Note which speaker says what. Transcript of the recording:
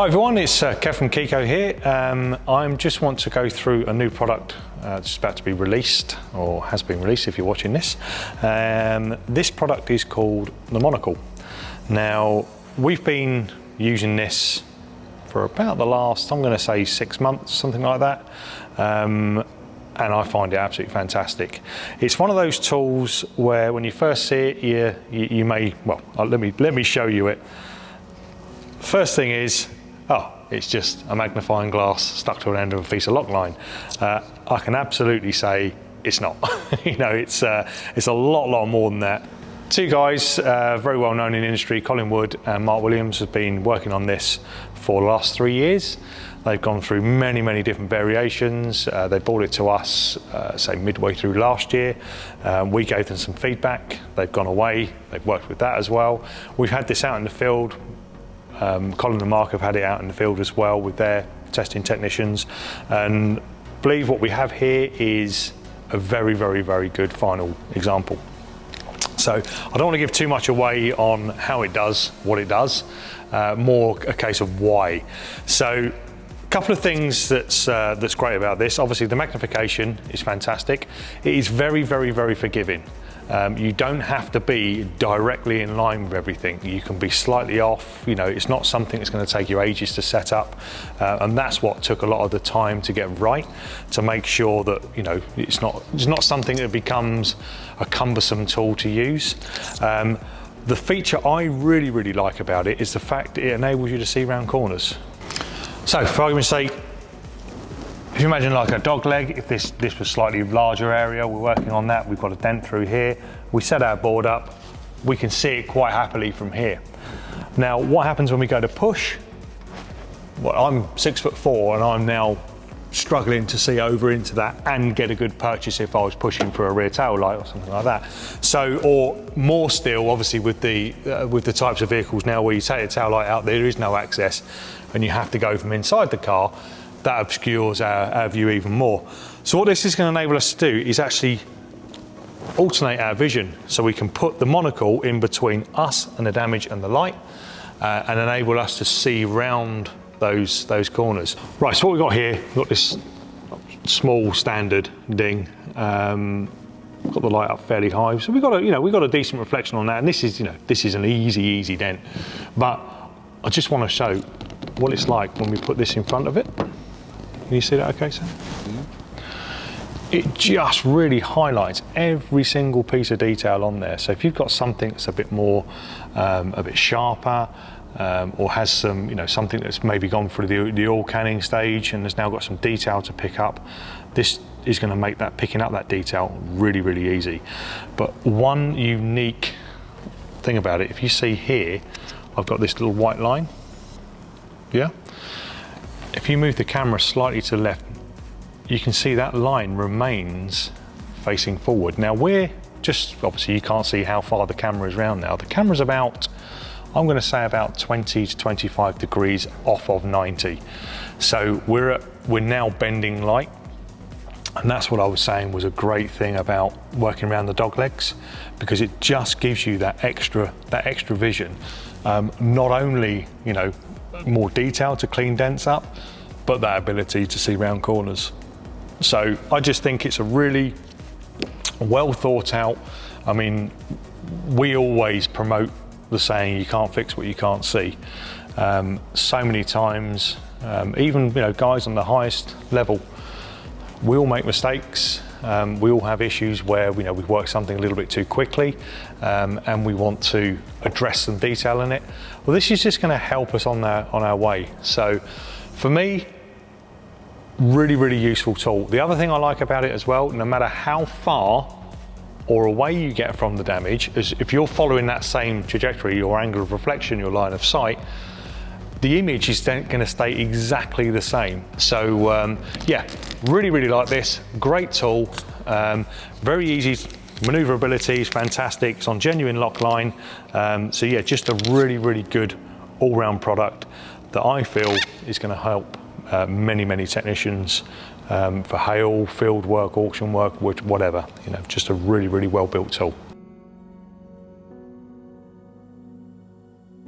Speaker 1: Hi everyone, it's Kev from Keco here. I just want to go through a new product that's about to be released, or has been released if you're watching this. This product is called the Monocle. Now, we've been using this for about the last, I'm going to say 6 months, something like that. And I find it absolutely fantastic. It's one of those tools where when you first see it, you may, well, let me show you it. First thing is, it's just a magnifying glass stuck to an end of a piece of lock line. I can absolutely say it's not. You know, it's a lot more than that. Two guys, very well known in the industry, Colin Wood and Mark Williams, have been working on this for the last 3 years. They've gone through many different variations. They brought it to us, say midway through last year. We gave them some feedback. They've gone away. They've worked with that as well. We've had this out in the field. Colin and Mark have had it out in the field as well with their testing technicians, and I believe what we have here is a very good final example. So I don't want to give too much away on how it does what it does, more a case of why. So a couple of things that's great about this. Obviously the magnification is fantastic. It is very forgiving. You don't have to be directly in line with everything. You can be slightly off. You know, it's not something that's going to take you ages to set up, and that's what took a lot of the time to get right, to make sure that, you know, it's not something that becomes a cumbersome tool to use. The feature I really like about it is the fact that it enables you to see round corners. So for argument's sake, if you imagine like a dog leg, if this was slightly larger area, we're working on that, we've got a dent through here, we set our board up, we can see it quite happily from here. Now, what happens when we go to push? Well, I'm 6'4" and I'm now struggling to see over into that and get a good purchase if I was pushing for a rear tail light or something like that. So, or more still, obviously with the types of vehicles now where you take the tail light out, there is no access and you have to go from inside the car. That obscures our view even more. So what this is going to enable us to do is actually alternate our vision, so we can put the monocle in between us and the damage and the light, and enable us to see round those corners. Right, so what we've got here, we've got this small standard ding, got the light up fairly high, so we've got a decent reflection on that, and this is an easy dent. But I just want to show what it's like when we put this in front of it. Can you see that okay, sir? Mm-hmm. It just really highlights every single piece of detail on there. So if you've got something that's a bit more, a bit sharper, or has some, something that's maybe gone through the oil canning stage and has now got some detail to pick up, this is going to make that picking up that detail really easy. But one unique thing about it, if you see here, I've got this little white line. Yeah. If you move the camera slightly to the left, you can see that line remains facing forward. Now we're just, obviously you can't see how far the camera is round now. The camera's about, I'm going to say about 20 to 25 degrees off of 90. So we're now bending light. And that's what I was saying was a great thing about working around the dog legs, because it just gives you that extra vision. Not only, more detail to clean dents up, but that ability to see round corners. So I just think it's a really well thought out. I mean, we always promote the saying, you can't fix what you can't see. So many times, even guys on the highest level, we all make mistakes. We all have issues where we've worked something a little bit too quickly, and we want to address some detail in it. Well, this is just going to help us on our way. So for me, really useful tool. The other thing I like about it as well, no matter how far or away you get from the damage, is if you're following that same trajectory, your angle of reflection, your line of sight, the image is then going to stay exactly the same. So yeah, really like this. Great tool, very easy. Maneuverability is fantastic. It's on genuine lock line. So yeah, just a really good all-round product that I feel is going to help many technicians for hail, field work, auction work, whatever. Just a really well built tool.